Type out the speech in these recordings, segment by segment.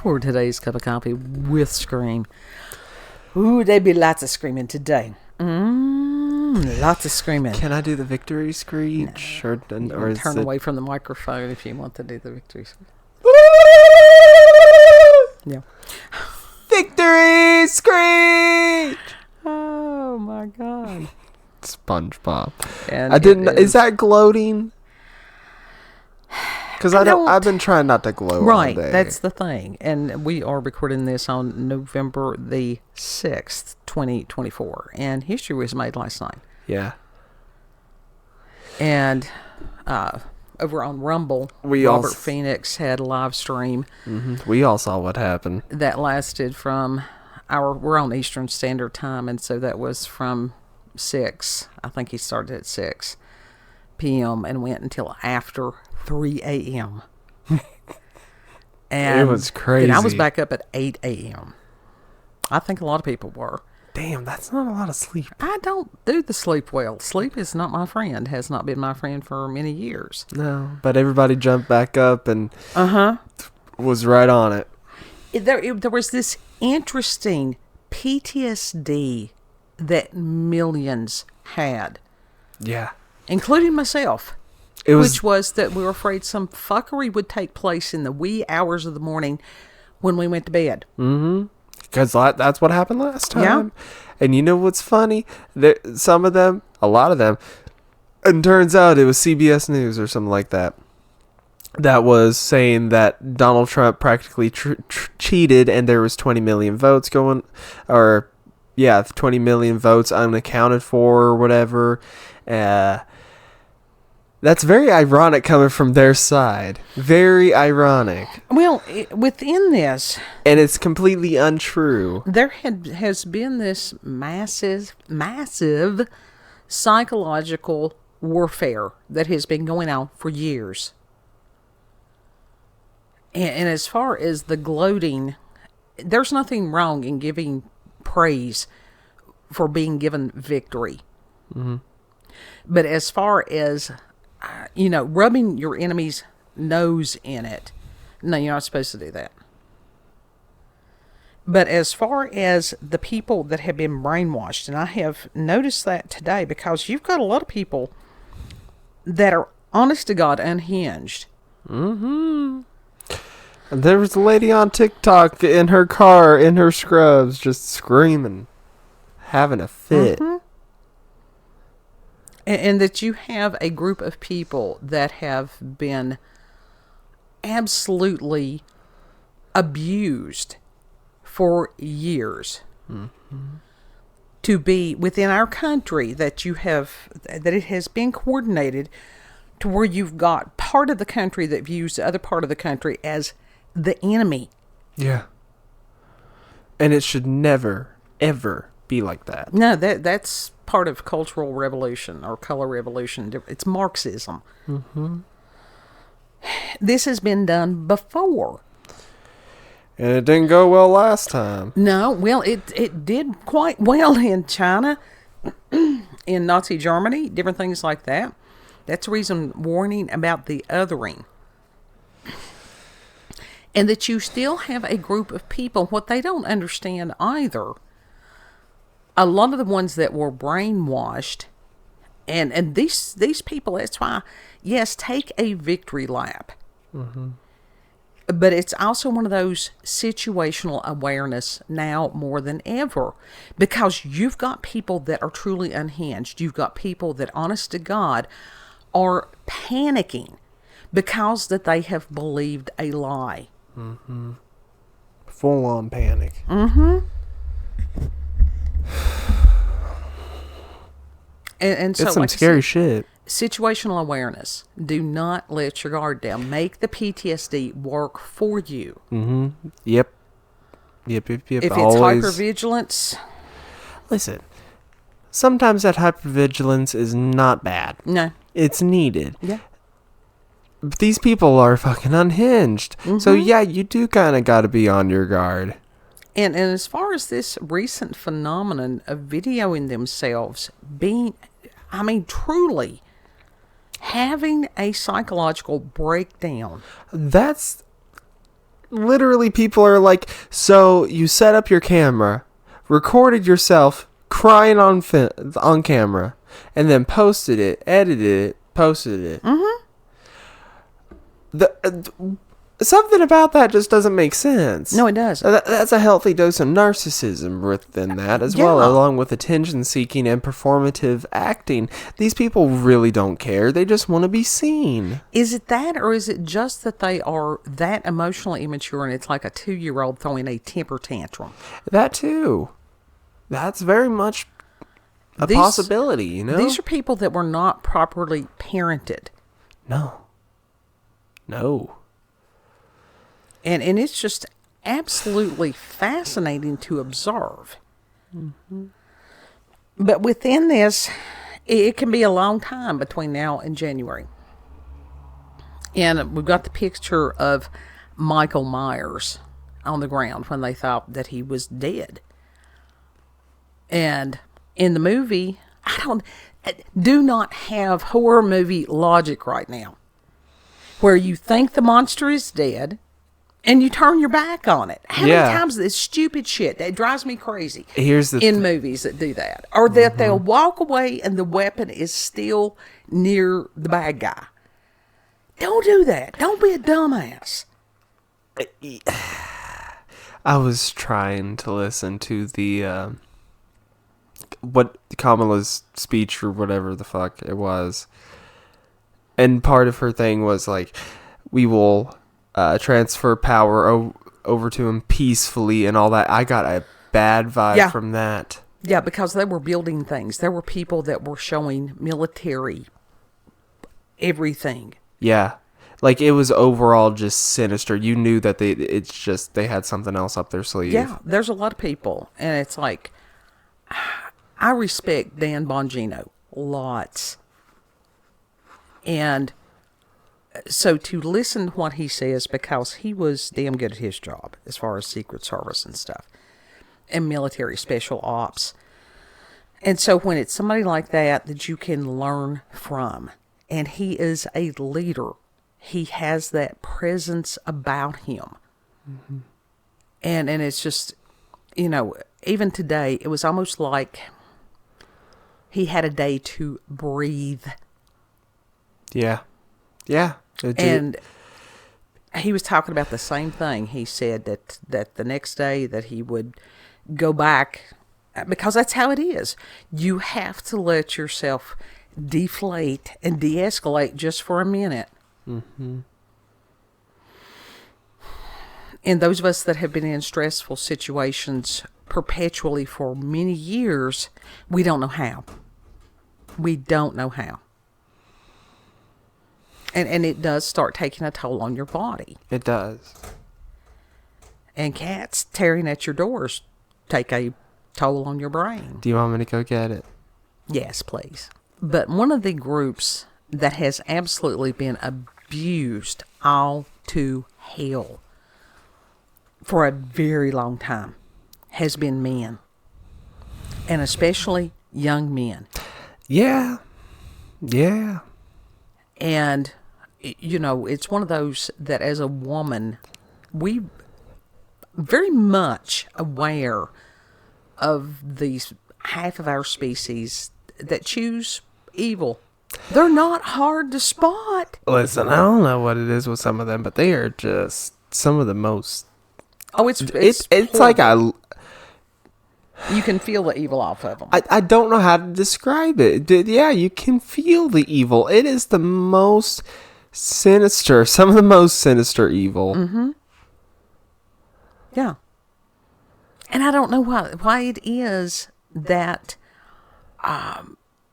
for today's cup of coffee with Scream. Ooh, there'd be lots of screaming today. Lots of screaming. Can I do the victory screech? No. Or turn away from the microphone if you want to do the victory screech. Yeah. Victory screech! Oh my God. SpongeBob. And I didn't. Is that gloating? Because I've been trying not to gloat right, all day. That's the thing. And we are recording this on November the 6th, 2024. And history was made last night. Yeah. And over on Rumble, Robert Phoenix had a live stream. Mm-hmm. We all saw what happened. That lasted from we're on Eastern Standard Time, and so that was from 6. I think he started at 6 p.m. and went until after 3 a.m. And it was crazy. And I was back up at 8 a.m. I think a lot of people were. Damn, that's not a lot of sleep. I don't do the sleep well. Sleep is not my friend. Has not been my friend for many years. No, but everybody jumped back up and was right on it. There was this interesting PTSD that millions had. Yeah. Including myself. Which was that we were afraid some fuckery would take place in the wee hours of the morning when we went to bed. Mm-hmm. Because that's what happened last time. Yeah. And you know what's funny? Some of them, a lot of them, and turns out it was CBS News or something like that, that was saying that Donald Trump practically cheated and there was 20 million votes 20 million votes unaccounted for or whatever. That's very ironic coming from their side. Very ironic. Well, within this... And it's completely untrue. There has been this massive psychological warfare that has been going on for years. And as far as the gloating, there's nothing wrong in giving praise for being given victory. Mm-hmm. But as far as... rubbing your enemy's nose in it. No, you're not supposed to do that. But as far as the people that have been brainwashed, and I have noticed that today because you've got a lot of people that are honest to God unhinged. Mm-hmm. And there was a lady on TikTok in her car, in her scrubs, just screaming, having a fit. Mm-hmm. And that you have a group of people that have been absolutely abused for years. Mm-hmm. To be within our country, that it has been coordinated to where you've got part of the country that views the other part of the country as the enemy. Yeah. And it should never, ever be like that. No, that's part of cultural revolution or color revolution. It's Marxism. Mm-hmm. This has been done before. And it didn't go well last time. No, well, it did quite well in China, in Nazi Germany, different things like that. That's the reason warning about the othering. And that you still have a group of people, what they don't understand either, a lot of the ones that were brainwashed, and these people, that's why, yes, take a victory lap. Mm-hmm. But it's also one of those situational awareness now more than ever. Because you've got people that are truly unhinged. You've got people that, honest to God, are panicking because that they have believed a lie. Mm-hmm. Full on panic. Mm-hmm. And so, it's some like scary shit. Situational awareness. Do not let your guard down. Make the PTSD work for you. Mm-hmm. Yep. If it's hypervigilance. Listen, sometimes that hypervigilance is not bad. No. It's needed. Yeah. But these people are fucking unhinged. Mm-hmm. So, yeah, you do kind of got to be on your guard. And as far as this recent phenomenon of videoing themselves being, truly having a psychological breakdown. That's literally people are like, so you set up your camera, recorded yourself crying on camera, and then posted it, edited it, posted it. Mm-hmm. Something about that just doesn't make sense. No, it doesn't. That's a healthy dose of narcissism within that as well, along with attention seeking and performative acting. These people really don't care. They just want to be seen. Is it that, or is it just that they are that emotionally immature and it's like a 2-year-old throwing a temper tantrum? That too. That's very much a possibility, you know? These are people that were not properly parented. No. And it's just absolutely fascinating to observe. Mm-hmm. But within this, it can be a long time between now and January. And we've got the picture of Michael Myers on the ground when they thought that he was dead. And in the movie, do not have horror movie logic right now, where you think the monster is dead and you turn your back on it. How many times this stupid shit that drives me crazy in movies that do that, or that they'll walk away and the weapon is still near the bad guy. Don't do that. Don't be a dumbass. I was trying to listen to the what Kamala's speech or whatever the fuck it was, and part of her thing was like, we will transfer power over to him peacefully and all that. I got a bad vibe from that. Yeah, because they were building things. There were people that were showing military everything. Yeah. Like, it was overall just sinister. You knew that they had something else up their sleeve. Yeah, there's a lot of people. And it's like, I respect Dan Bongino lots. And so to listen to what he says, because he was damn good at his job as far as Secret Service and stuff, and military special ops. And so when it's somebody like that you can learn from, and he is a leader, he has that presence about him. Mm-hmm. And it's just, even today, it was almost like he had a day to breathe. Yeah. Yeah. And he was talking about the same thing. He said that the next day that he would go back, because that's how it is. You have to let yourself deflate and de-escalate just for a minute. Mm-hmm. And those of us that have been in stressful situations perpetually for many years, we don't know how. We don't know how. And it does start taking a toll on your body. It does. And cats tearing at your doors take a toll on your brain. Do you want me to go get it? Yes, please. But one of the groups that has absolutely been abused all to hell for a very long time has been men. And especially young men. Yeah. Yeah. And it's one of those that as a woman, we very much aware of these half of our species that choose evil. They're not hard to spot. Listen, I don't know what it is with some of them, but they are just some of the most. Oh, it's like you can feel the evil off of them. I don't know how to describe it. Yeah, you can feel the evil. It is the most sinister, some of the most sinister evil. Mm-hmm. Yeah. And I don't know why it is that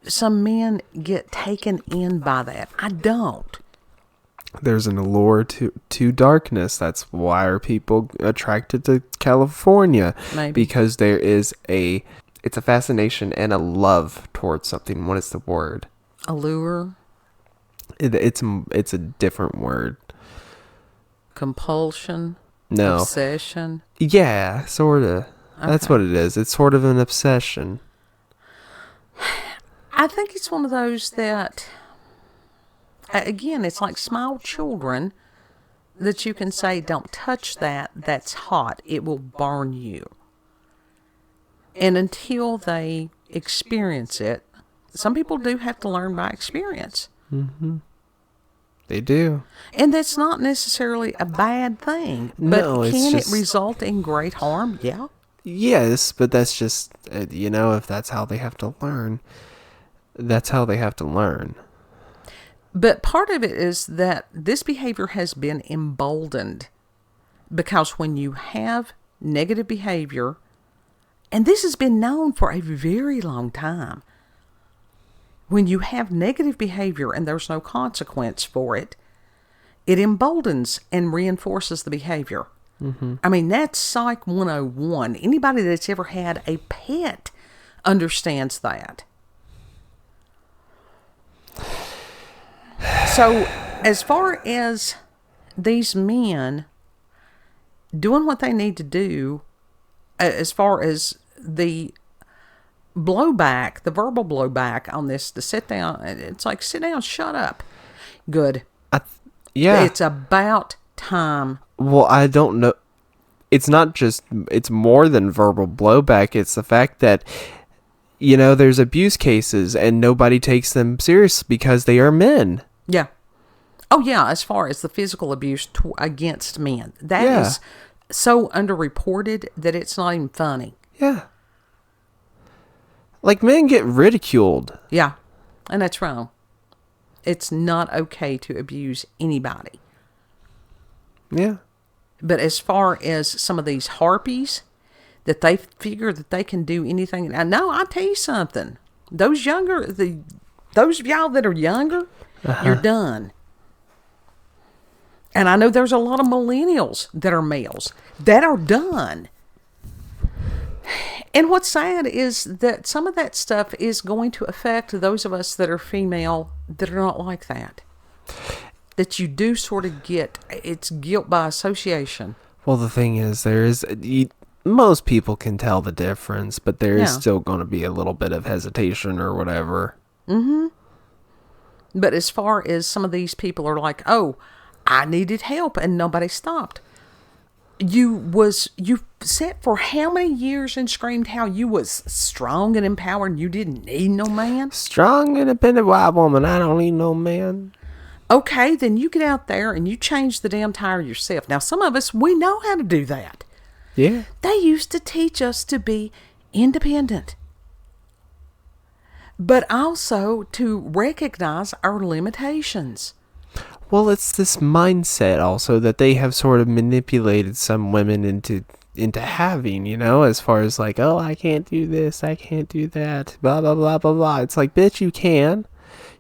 some men get taken in by that. I don't. There's an allure to darkness. That's why are people attracted to California? Maybe. Because there is it's a fascination and a love towards something. What is the word? Allure. It's a different word. Compulsion. No. Obsession. Yeah, sort of. Okay. That's what it is. It's sort of an obsession. I think it's one of those that, again, it's like small children that you can say, don't touch that, that's hot, it will burn you. And until they experience it, some people do have to learn by experience. Mm-hmm. They do. And that's not necessarily a bad thing. But No, it's can just... it result in great harm? Yeah. Yes, but that's just, if that's how they have to learn, that's how they have to learn. But part of it is that this behavior has been emboldened. Because when you have negative behavior, and this has been known for a very long time, when you have negative behavior and there's no consequence for it, it emboldens and reinforces the behavior. Mm-hmm. I mean, that's Psych 101. Anybody that's ever had a pet understands that. So, as far as these men doing what they need to do, as far as the blowback, the verbal blowback on this, to sit down, it's like, sit down, shut up. Good. Yeah. It's about time. Well, I don't know. It's not just, it's more than verbal blowback. It's the fact that, there's abuse cases and nobody takes them serious because they are men. Yeah. Oh, yeah, as far as the physical abuse against men. That is so underreported that it's not even funny. Yeah. Like, men get ridiculed. Yeah, and that's wrong. It's not okay to abuse anybody. Yeah. But as far as some of these harpies, that they figure that they can do anything. Now, no, I'll tell you something. Those of y'all that are younger, you're done. And I know there's a lot of millennials that are males that are done. And what's sad is that some of that stuff is going to affect those of us that are female that are not like that. That you do sort of get, it's guilt by association. Well, the thing is, most people can tell the difference, but there is still going to be a little bit of hesitation or whatever. Mm-hmm. But as far as some of these people are like, oh, I needed help and nobody stopped. You sat for how many years and screamed how you was strong and empowered and you didn't need no man? Strong, independent white woman. I don't need no man. Okay, then you get out there and you change the damn tire yourself. Now, some of us, we know how to do that. Yeah. They used to teach us to be independent. But also to recognize our limitations. Well, it's this mindset also that they have sort of manipulated some women into having, as far as like, oh, I can't do this, I can't do that, blah, blah, blah, blah, blah. It's like, bitch, you can.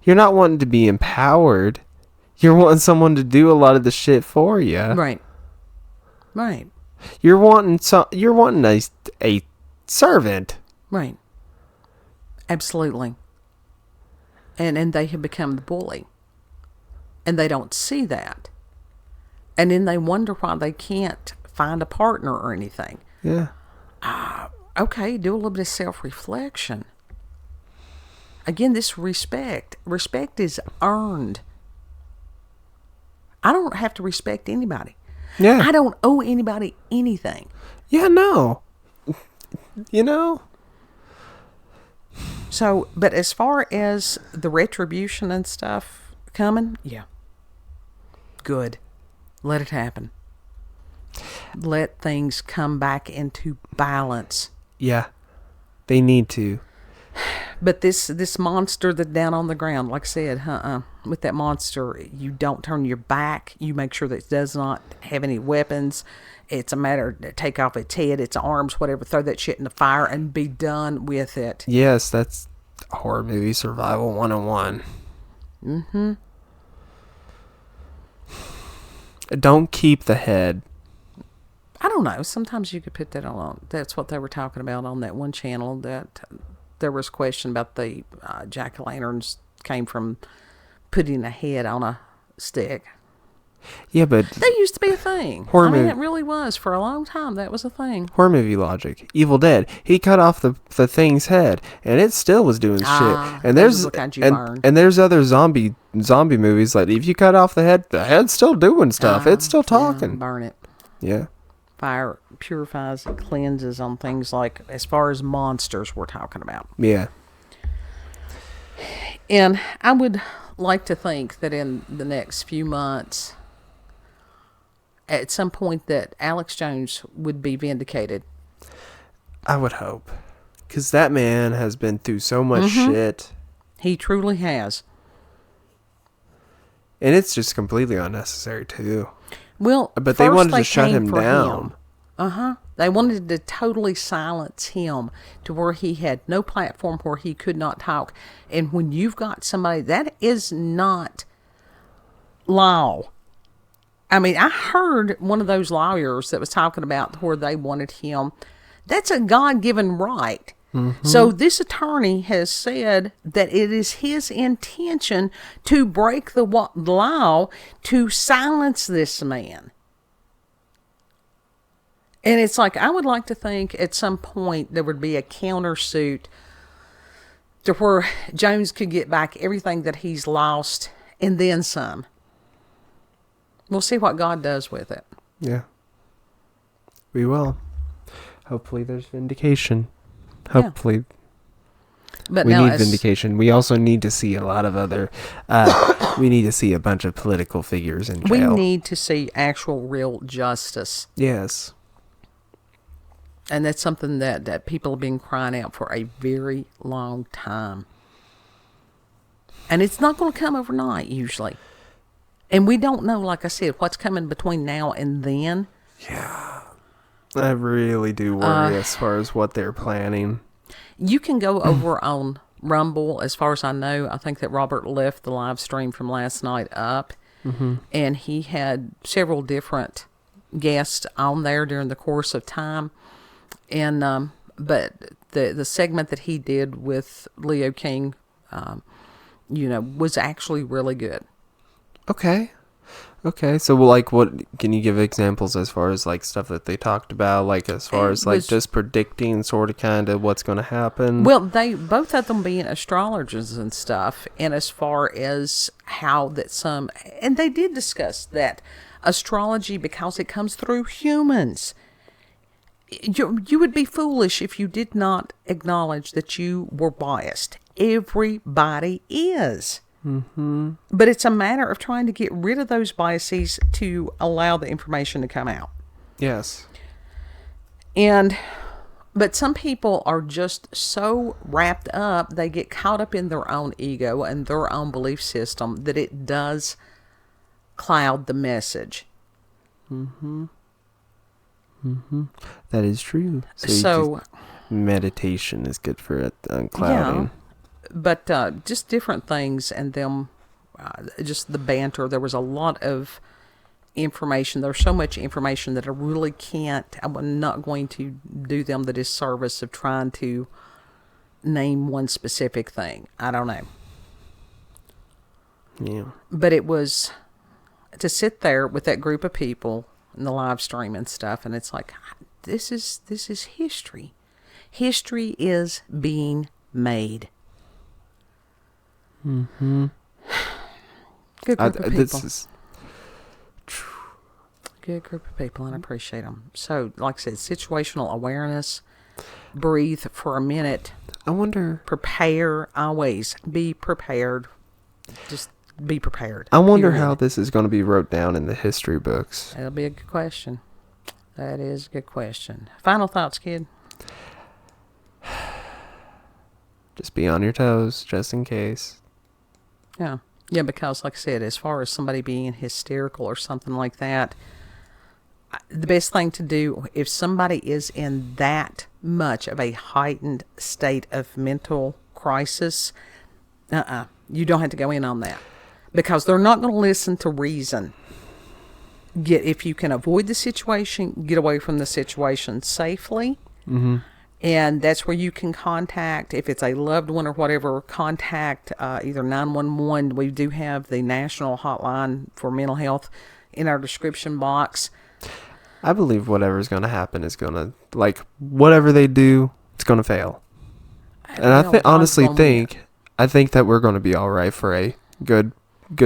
You're not wanting to be empowered. You're wanting someone to do a lot of the shit for you. Right. Right. You're wanting a servant. Right. Absolutely. And they have become the bully. And they don't see that. And then they wonder why they can't find a partner or anything. Yeah. Okay, do a little bit of self-reflection. Again, this respect. Respect is earned. I don't have to respect anybody. Yeah. I don't owe anybody anything. Yeah, no. So, but as far as the retribution and stuff coming, yeah. Good. Let it happen. Let things come back into balance. Yeah. They need to. But this monster that's down on the ground, like I said, with that monster, you don't turn your back. You make sure that it does not have any weapons. It's a matter to take off its head, its arms, whatever, throw that shit in the fire and be done with it. Yes, that's horror movie survival 101. Mm-hmm. Don't keep the head. I don't know. Sometimes you could put that on. That's what they were talking about on that one channel, that there was a question about the jack-o'-lanterns came from putting a head on a stick. Yeah, but That used to be a thing. Horror I mean, movie- it really was. For a long time, that was a thing. horror movie logic. Evil Dead. He cut off the thing's head, and it still was doing shit. And those are the kind you burn. and there's other zombie movies like if you cut off the head's still doing stuff. It's still talking. Burn it. Yeah. Fire purifies and cleanses on things like, as far as monsters we're talking about. Yeah. And I would like to think that in the next few months, at some point, that Alex Jones would be vindicated. I would hope. Because that man has been through so much shit. He truly has. And it's just completely unnecessary, too. Well, But they wanted to shut came him for down. They wanted to totally silence him to where he had no platform, where he could not talk. And when you've got somebody, that is not law. I mean, I heard one of those lawyers that was talking about where they wanted him. That's a God-given right. So this attorney has said that it is his intention to break the law to silence this man. And it's like, I would like to think at some point there would be a countersuit to where Jones could get back everything that he's lost and then some. We'll see what God does with it. Yeah. We will. Hopefully there's vindication. Hopefully. But We now, need vindication. We also need to see a lot of other... we need to see a bunch of political figures in we jail. need to see actual real justice. Yes. And that's something that people have been crying out for a very long time. And it's not going to come overnight, usually. And we don't know, like I said, what's coming between now and then. Yeah. I really do worry as far as what they're planning. You can go over on Rumble. As far as I know, I think that Robert left the live stream from last night up. And he had several different guests on there during the course of time. And but the segment that he did with Leo King, was actually really good. Okay. So, like, what can you give examples as far as like stuff that they talked about, like as far as like just predicting sort of kind of what's going to happen? Well, they both of them being astrologers and stuff, and as far as how that and they did discuss that astrology, because it comes through humans. You would be foolish if you did not acknowledge that you were biased. Everybody is. But it's a matter of trying to get rid of those biases to allow the information to come out. Yes. But some people are just so wrapped up, they get caught up in their own ego and their own belief system that it does cloud the message. That is true. So meditation is good for it, unclouding. Yeah, but just different things, and them, just the banter. There was a lot of information. There's so much information that I really can't. I'm not going to do them the disservice of trying to name one specific thing. I don't know. Yeah. But it was to sit there with that group of people in the live stream and stuff, and it's like, this is history. History is being made. Good group of people. Good group of people, and I appreciate them. So, like I said, situational awareness. Breathe for a minute. I wonder. Prepare. Always be prepared. Just be prepared. I wonder how this is going to be wrote down in the history books. That'll be a good question. That is a good question. Final thoughts, kid? Just be on your toes, just in case. Yeah. Yeah, because like I said, as far as somebody being hysterical or something like that, the best thing to do, if somebody is in that much of a heightened state of mental crisis, you don't have to go in on that. Because they're not going to listen to reason. If you can avoid the situation, get away from the situation safely. Mm-hmm. And that's where you can contact, if it's a loved one or whatever, contact either 911. We do have the national hotline for mental health. in our description box. I believe whatever's going to happen is going to, like, whatever they do, it's going to fail. And I honestly think that we're going to be all right for a good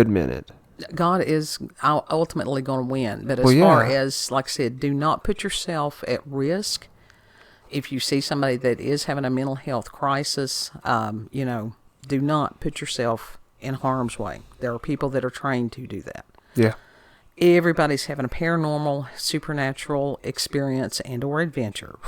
minute. God is ultimately going to win. But as far as, like I said, do not put yourself at risk. If you see somebody that is having a mental health crisis, do not put yourself in harm's way. There are people that are trained to do that. Yeah. Everybody's having a paranormal, supernatural experience and or adventure.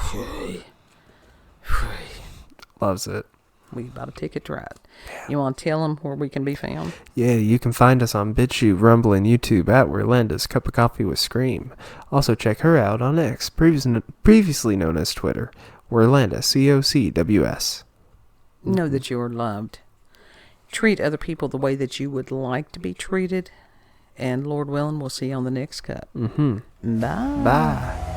Loves it. We bought a ticket to ride. Yeah. You want to tell them where we can be found? Yeah, you can find us on BitChute, Rumble, and YouTube at Werlinda's Cup of Coffee with Scream. Also check her out on X, previously known as Twitter, Werlinda, COCWS. Know that you are loved. Treat other people the way that you would like to be treated. And Lord willing, we'll see you on the next cup. Mm-hmm. Bye. Bye.